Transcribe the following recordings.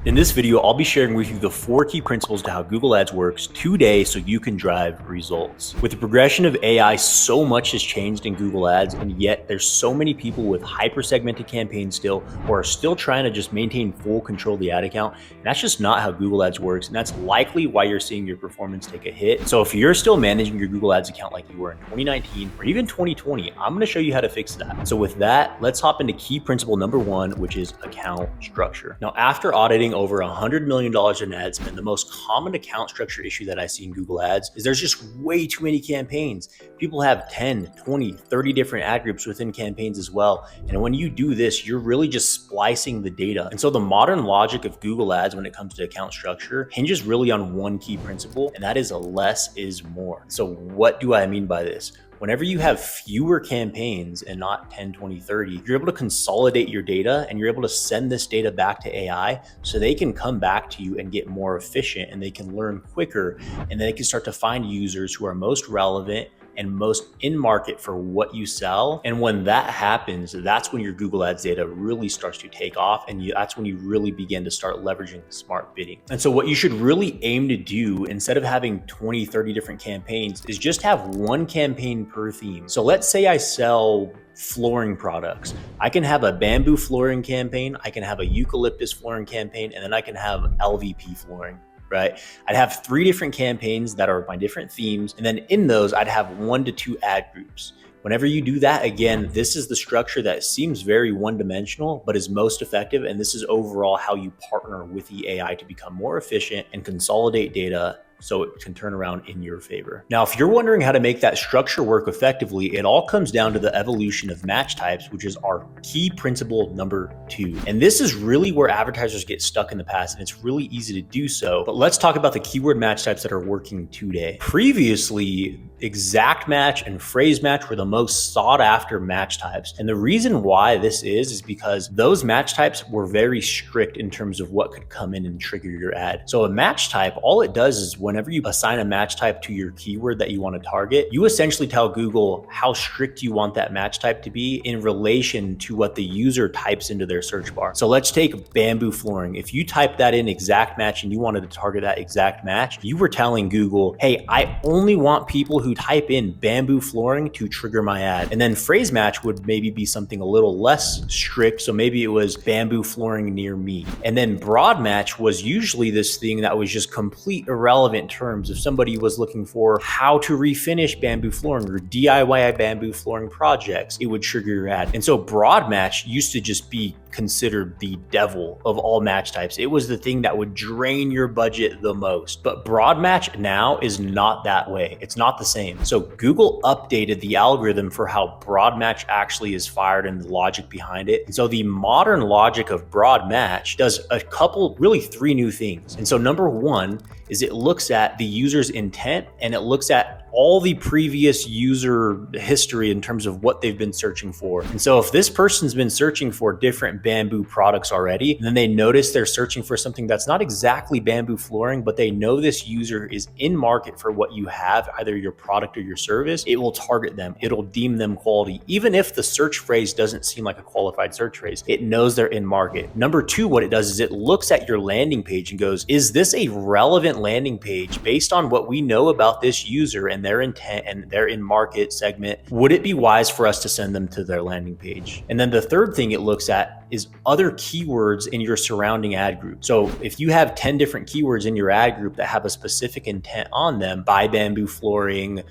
In this video, I'll be sharing with you the 4 key principles to how Google Ads works today so you can drive results. With the progression of AI, so much has changed in Google Ads, and yet there's so many people with hyper-segmented campaigns still who are still trying to just maintain full control of the ad account. And that's just not how Google Ads works, and that's likely why you're seeing your performance take a hit. So if you're still managing your Google Ads account like you were in 2019 or even 2020, I'm going to show you how to fix that. So with that, let's hop into key principle number 1, which is account structure. Now, after auditing over $100 million in ad spend, the most common account structure issue that I see in Google Ads is there's just way too many campaigns. People have 10, 20, 30 different ad groups within campaigns as well. And when you do this, you're really just splicing the data. And so the modern logic of Google Ads when it comes to account structure hinges really on one key principle, and that is less is more. So what do I mean by this? Whenever you have fewer campaigns and not 10, 20, 30, you're able to consolidate your data and you're able to send this data back to AI so they can come back to you and get more efficient, and they can learn quicker, and they can start to find users who are most relevant and most in market for what you sell. And when that happens, that's when your Google Ads data really starts to take off, and that's when you really begin to start leveraging smart bidding. And so what you should really aim to do, instead of having 20, 30 different campaigns, is just have one campaign per theme. So let's say I sell flooring products. I can have a bamboo flooring campaign, I can have a eucalyptus flooring campaign, and then I can have LVP flooring. Right? I'd have 3 different campaigns that are my different themes. And then in those, I'd have 1 to 2 ad groups. Whenever you do that, again, this is the structure that seems very one-dimensional, but is most effective. And this is overall how you partner with the AI to become more efficient and consolidate data so it can turn around in your favor. Now, if you're wondering how to make that structure work effectively, it all comes down to the evolution of match types, which is our key principle number 2. And this is really where advertisers get stuck in the past, and it's really easy to do so. But let's talk about the keyword match types that are working today. Previously, exact match and phrase match were the most sought after match types. And the reason why this is because those match types were very strict in terms of what could come in and trigger your ad. So a match type, all it does is whenever you assign a match type to your keyword that you want to target, you essentially tell Google how strict you want that match type to be in relation to what the user types into their search bar. So let's take bamboo flooring. If you type that in exact match and you wanted to target that exact match, you were telling Google, hey, I only want people who type in bamboo flooring to trigger my ad. And then phrase match would maybe be something a little less strict. So maybe it was bamboo flooring near me. And then broad match was usually this thing that was just complete irrelevant terms. If somebody was looking for how to refinish bamboo flooring or DIY bamboo flooring projects, it would trigger your ad. And so broad match used to just be considered the devil of all match types. It was the thing that would drain your budget the most. But broad match now is not that way. It's not the same. So Google updated the algorithm for how broad match actually is fired and the logic behind it. And so the modern logic of broad match does a couple, really 3 new things. And so number 1 is it looks at the user's intent, and it looks at all the previous user history in terms of what they've been searching for. And so if this person's been searching for different bamboo products already, and then they notice they're searching for something that's not exactly bamboo flooring, but they know this user is in market for what you have, either your product or your service, it will target them. It'll deem them quality. Even if the search phrase doesn't seem like a qualified search phrase, it knows they're in market. Number 2, what it does is it looks at your landing page and goes, is this a relevant landing page based on what we know about this user and their intent and their in market segment? Would it be wise for us to send them to their landing page? And then the third thing it looks at is other keywords in your surrounding ad group. So if you have 10 different keywords in your ad group that have a specific intent on them, buy bamboo flooring,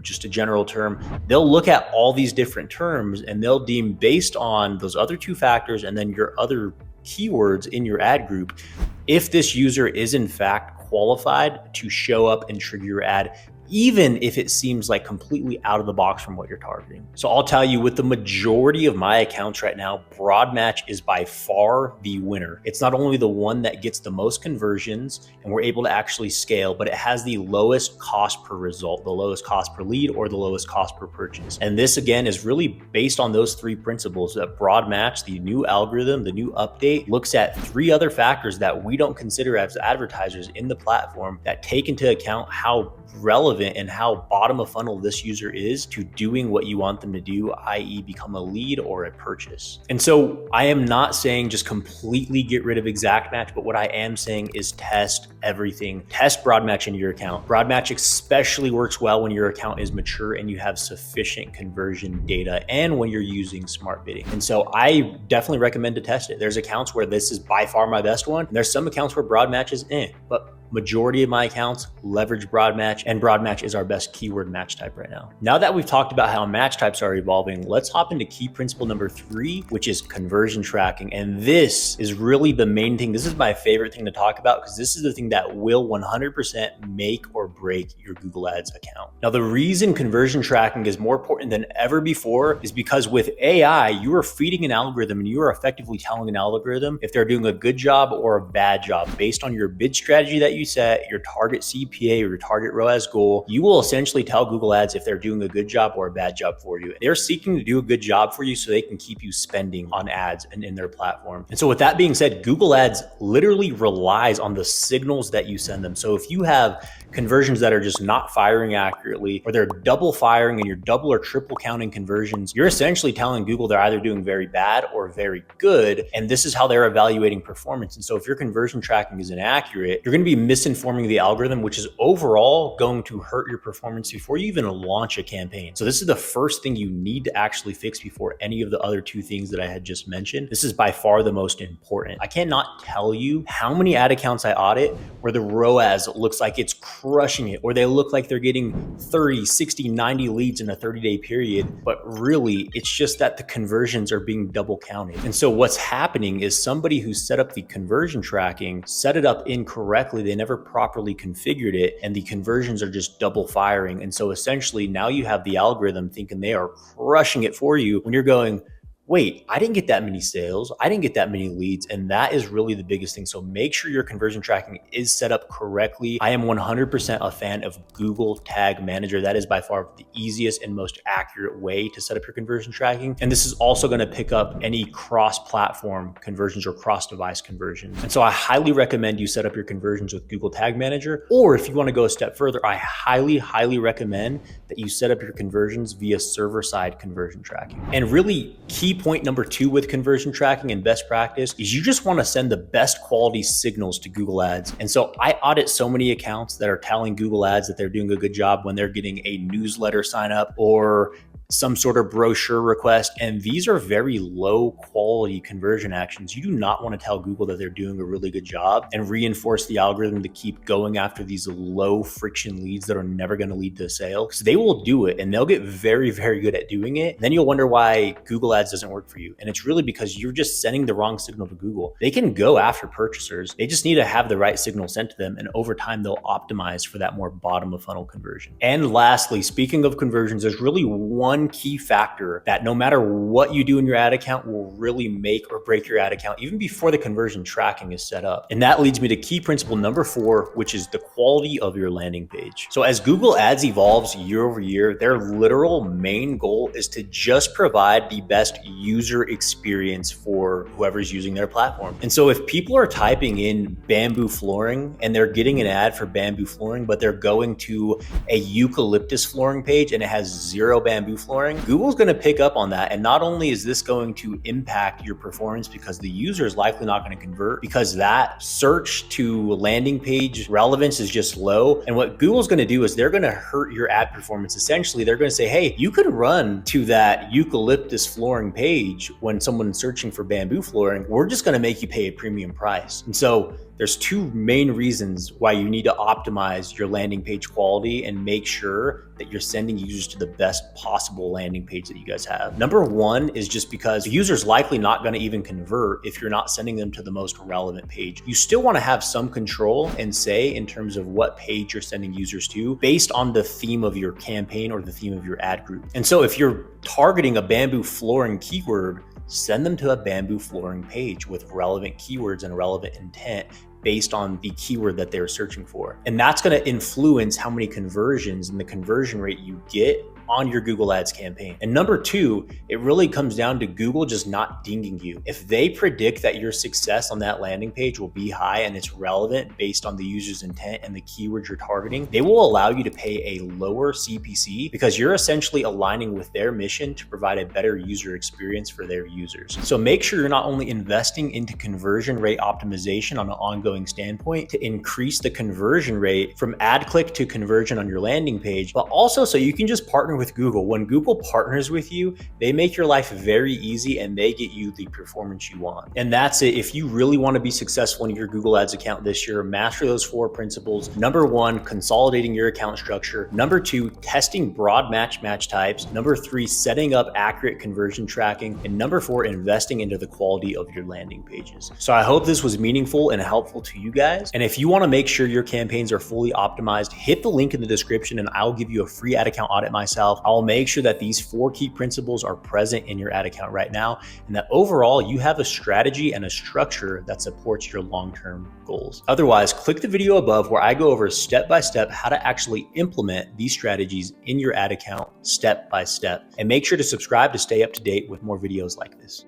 just a general term, they'll look at all these different terms and they'll deem based on those other 2 factors and then your other keywords in your ad group, if this user is in fact qualified to show up and trigger your ad, even if it seems like completely out of the box from what you're targeting. So I'll tell you, with the majority of my accounts right now, broad match is by far the winner. It's not only the one that gets the most conversions and we're able to actually scale, but it has the lowest cost per result, the lowest cost per lead, or the lowest cost per purchase. And this again is really based on those 3 principles. That broad match, the new algorithm, the new update, looks at 3 other factors that we don't consider as advertisers in the platform that take into account how relevant relevant and how bottom of funnel this user is to doing what you want them to do, i.e. become a lead or a purchase. And so I am not saying just completely get rid of exact match, but what I am saying is test everything. Test broad match in your account. Broad match especially works well when your account is mature and you have sufficient conversion data and when you're using smart bidding. And so I definitely recommend to test it. There's accounts where this is by far my best one. And there's some accounts where broad match is but majority of my accounts leverage broad match, and broad match is our best keyword match type right now. Now that we've talked about how match types are evolving, let's hop into key principle number 3, which is conversion tracking. And this is really the main thing. This is my favorite thing to talk about because this is the thing that will 100% make or break your Google Ads account. Now, the reason conversion tracking is more important than ever before is because with AI, you are feeding an algorithm and you are effectively telling an algorithm if they're doing a good job or a bad job based on your bid strategy that you set, your target CPA or your target ROAS goal. You will essentially tell Google Ads if they're doing a good job or a bad job for you. They're seeking to do a good job for you so they can keep you spending on ads and in their platform. And so with that being said, Google Ads literally relies on the signals that you send them. So if you have conversions that are just not firing accurately, or they're double firing and you're double or triple counting conversions, you're essentially telling Google they're either doing very bad or very good. And this is how they're evaluating performance. And so if your conversion tracking is inaccurate, you're going to be misinforming the algorithm, which is overall going to hurt your performance before you even launch a campaign. So this is the first thing you need to actually fix before any of the other two things that I had just mentioned. This is by far the most important. I cannot tell you how many ad accounts I audit where the ROAS looks like it's crushing it, or they look like they're getting 30, 60, 90 leads in a 30-day period, but really it's just that the conversions are being double counted. And so what's happening is somebody who set up the conversion tracking set it up incorrectly. They never properly configured it, and the conversions are just double firing. And so essentially now you have the algorithm thinking they are crushing it for you when you're going, wait, I didn't get that many sales. I didn't get that many leads. And that is really the biggest thing. So make sure your conversion tracking is set up correctly. I am 100% a fan of Google Tag Manager. That is by far the easiest and most accurate way to set up your conversion tracking. And this is also going to pick up any cross-platform conversions or cross-device conversions. And so I highly recommend you set up your conversions with Google Tag Manager. Or if you want to go a step further, I highly recommend that you set up your conversions via server-side conversion tracking. And really key point number 2 with conversion tracking and best practice is you just want to send the best quality signals to Google Ads. And so I audit so many accounts that are telling Google Ads that they're doing a good job when they're getting a newsletter sign up or some sort of brochure request. And these are very low quality conversion actions. You do not want to tell Google that they're doing a really good job and reinforce the algorithm to keep going after these low friction leads that are never going to lead to a sale. So they will do it and they'll get very good at doing it. Then you'll wonder why Google Ads doesn't work for you. And it's really because you're just sending the wrong signal to Google. They can go after purchasers. They just need to have the right signal sent to them. And over time, they'll optimize for that more bottom of funnel conversion. And lastly, speaking of conversions, there's really one key factor that no matter what you do in your ad account will really make or break your ad account even before the conversion tracking is set up. And that leads me to key principle number 4, which is the quality of your landing page. So as Google Ads evolves year over year, their literal main goal is to just provide the best user experience for whoever's using their platform. And so if people are typing in bamboo flooring and they're getting an ad for bamboo flooring, but they're going to a eucalyptus flooring page and it has 0 bamboo flooring, Google's going to pick up on that. And not only is this going to impact your performance because the user is likely not going to convert because that search to landing page relevance is just low. And what Google's going to do is they're going to hurt your ad performance. Essentially, they're going to say, hey, you could run to that eucalyptus flooring page when someone's searching for bamboo flooring. We're just going to make you pay a premium price. And so there's 2 main reasons why you need to optimize your landing page quality and make sure that you're sending users to the best possible landing page that you guys have. Number 1 is just because the user's likely not going to even convert if you're not sending them to the most relevant page. You still want to have some control and say in terms of what page you're sending users to based on the theme of your campaign or the theme of your ad group. And so if you're targeting a bamboo flooring keyword, send them to a bamboo flooring page with relevant keywords and relevant intent based on the keyword that they're searching for. And that's going to influence how many conversions and the conversion rate you get on your Google Ads campaign. And number two, it really comes down to Google just not dinging you. If they predict that your success on that landing page will be high and it's relevant based on the user's intent and the keywords you're targeting, they will allow you to pay a lower CPC because you're essentially aligning with their mission to provide a better user experience for their users. So make sure you're not only investing into conversion rate optimization on an ongoing standpoint to increase the conversion rate from ad click to conversion on your landing page, but also so you can just partner with Google. When Google partners with you, they make your life very easy and they get you the performance you want. And that's it. If you really want to be successful in your Google Ads account this year, master those 4 principles. Number 1, consolidating your account structure. Number 2, testing broad match types. Number 3, setting up accurate conversion tracking. And number 4, investing into the quality of your landing pages. So I hope this was meaningful and helpful to you guys. And if you want to make sure your campaigns are fully optimized, hit the link in the description and I'll give you a free ad account audit myself. I'll make sure that these 4 key principles are present in your ad account right now and that overall you have a strategy and a structure that supports your long-term goals. Otherwise, click the video above where I go over step by step how to actually implement these strategies in your ad account step by step. And make sure to subscribe to stay up to date with more videos like this.